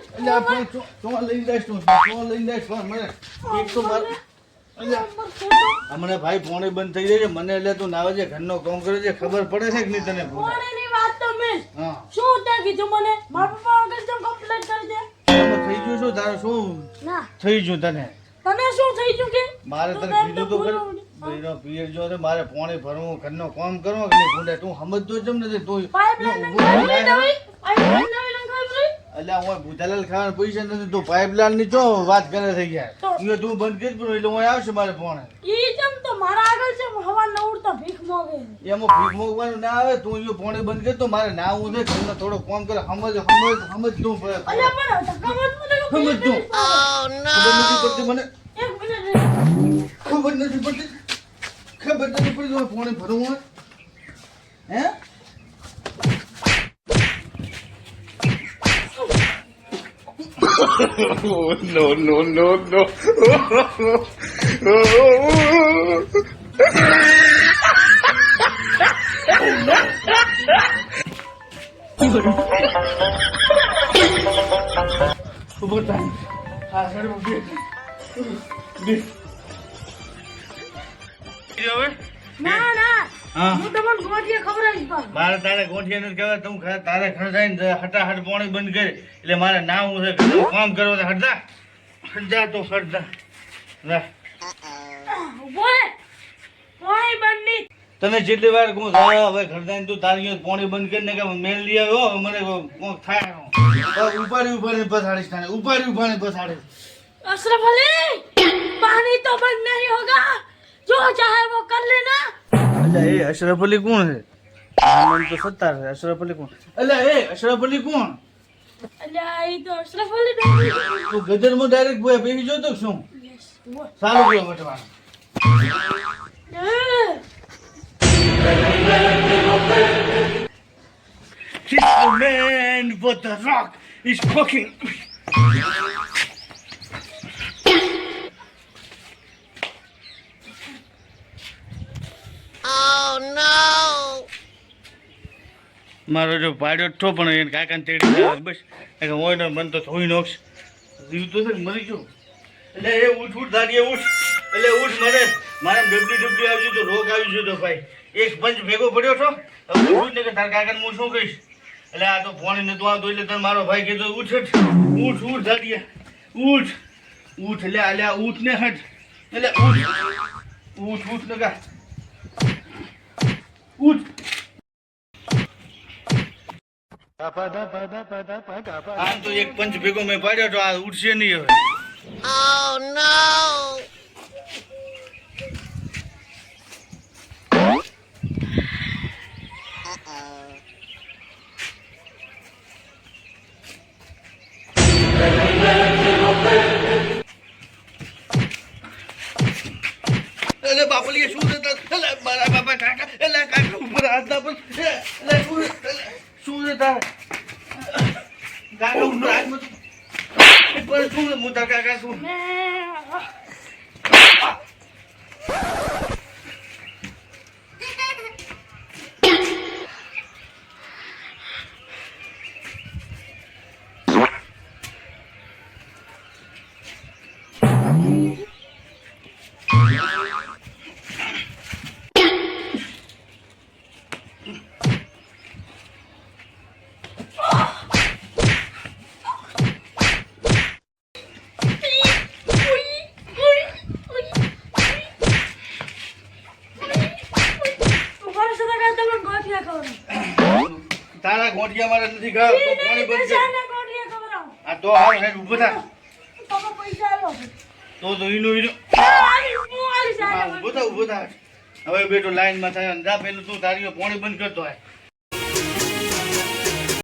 એટલે આપણે તો લઈ જઈશ તો લઈ જઈશ મને એક તો મારે હમણાં ભાઈ ફોને બંધ થઈ જાય છે મને એટલે તું નાવે છે ઘરનો કામ કરે છે ખબર પડે છે કે નહીં તને ફોનેની વાત તો મિસ હા શું તે કીધું મને મારા પપ્પા વગર કેમ કમ્પ્લેટ કરી દે આમાં થઈ ગયું શું તારે શું ના થઈ ગયું તને શું થઈ ગયું કે મારે તને કીધું તો ખરું ભાઈનો પિયર જો છે મારે પાણી ભરવું ઘરનો કામ કરવો કે નહીં ભૂંડે તું સમજતો જમ નથી તું એટલે હું ભૂતાલાલ ખાવાના પૈસા નથી તું પાઇપલાઇન ની ચો વાત કરે થઈ ગયા તું બંધ કરી પણ એટલે હું આવશે મારે ફોન ઈ જમ તો મારા આગળ છે હવા ન ઉડતા ભીખ માંગે એમાં ભીખ માંગવાનું ના આવે તું જો ફોન બંધ કરી તો મારે ના હું છે ઘરનો થોડો કામ કરે સમજ તું અલ્યા પણ સમજ તું ઓ નો મને એક મિનિટ ખબર નથી પડતી ફોન ભરવું હે no, no, no, no. Super time. Sorry, ના ના હું તમને ગોઠિયા ખવડાવીશ પણ મારે તારે ગોઠિયા નથી કહેવાય તું તારે ખરજાઈને હટાહટ પાણી બંધ કરી એટલે મારે ના હું છે કામ કરવો તો હટજા તો હટજા બોલે પાણી બંધ નહીં તને જેટલી વાર હું હવે ખરજાઈને તું તારી પાણી બંધ કરીને કે મેલ લઈ આવ્યો મને કોક થાય ઉપાડી પછાડીશ તને ઉપાડી પછાડીશ अशरफ अली पानी तो बंद नहीं होगा जो चाहे वो कर लेना अल्लाह ये अशरफ अली कौन है नाम तो सत्तार है अशरफ अली कौन अल्लाह ये अशरफ अली कौन अल्लाह ये तो अशरफ अली नहीं तो गदर में डायरेक्ट बोया बेबी जो तो શું સારું બોલો મટવા This man with the rock is cooking. Oh no મારો જો પાડ્યો તો પણ એને કાકાને તેડી જાય બસ કે હોય ને મન તો થોઈ નોક્ષ જીવ તો છે મરી ગયો એટલે એ ઉઠ દાડીએ ઉઠ એટલે ઉઠ મારે ડબડી આવી તો રોગ આવી ગયો તો ભાઈ એક પંચ ભેગો પડ્યો છો હવે ઉઠ ને કે તાર કાકાને હું શું કહીશ એટલે આ તો ફોન નતો આવતો એટલે તને મારો ભાઈ કીધું ઉઠ દાડીએ ઉઠ એટલે આલ્યા ઉઠ ને હટ એટલે ઉઠ ને કા ઉઠ આમ તો એક પંચ ભેગો મેં પાડ્યો તો આ ઉઠશે નહીં હવે Oh no એટલે બાપલીએ શું દેતા એટલે મારા બાપા કાકા એટલે કાકા ઉપર હાથના પર એટલે શું દેતા કાકા ઉપર હાથમાં પર શું મોટા કાકા શું તારા ગોઠિયા મારે નથી ખાવ તો પાણી બંધ કર આ તો આવ હેડ ઉભો થા તો ઈનો ઉભો થા હવે બેટો લાઈન માં થાય જા પેલું તું તારીઓ પાણી બંધ કરતો હોય